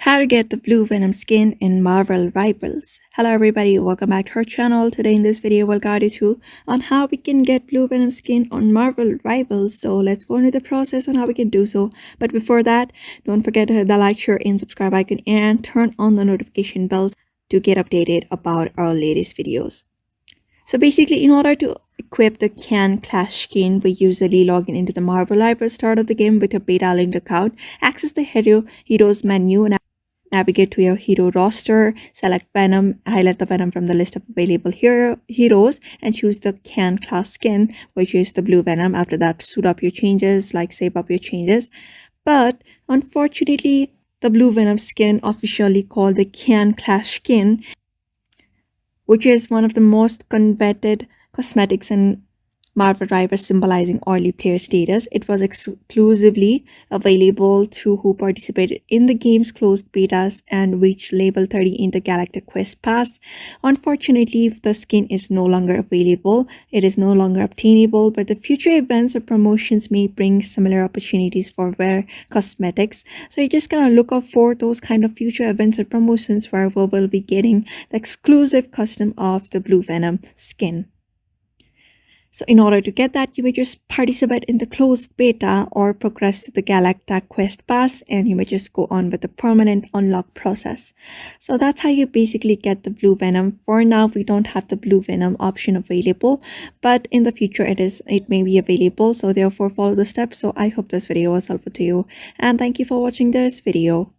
How to get the Blue Venom skin in Marvel Rivals. Hello everybody, welcome back to our channel. Today in this video we'll guide you through on how we can get Blue Venom skin on Marvel Rivals. So let's go into the process on how we can do so. But before that, don't forget to hit the like, share and subscribe icon and turn on the notification bells to get updated about our latest videos. So basically, in order to equip the Can Clash skin, we usually log into the Marvel Library start of the game with a beta linked account, access the Heroes menu and navigate to your hero roster, select Venom, highlight the Venom from the list of available heroes and choose the Can class skin, which is the Blue Venom. After that, suit up your changes, like save up your changes. But unfortunately, the Blue Venom skin, officially called the Can Clash skin, which is one of the most coveted cosmetics in Marvel Rivals, symbolizing early player status. It was exclusively available to who participated in the game's closed betas and reached level 30 in the Galactic Quest Pass. Unfortunately, the skin is no longer available. It is no longer obtainable, but the future events or promotions may bring similar opportunities for rare cosmetics. So you're just gonna look out for those kind of future events or promotions where we will be getting the exclusive custom of the Blue Venom skin. So in order to get that, you may just participate in the closed beta or progress to the Galactic Quest Pass, and you may just go on with the permanent unlock process. So that's how you basically get the Blue Venom. For now, we don't have the Blue Venom option available, but in the future it may be available. So therefore follow the steps. So I hope this video was helpful to you, and thank you for watching this video.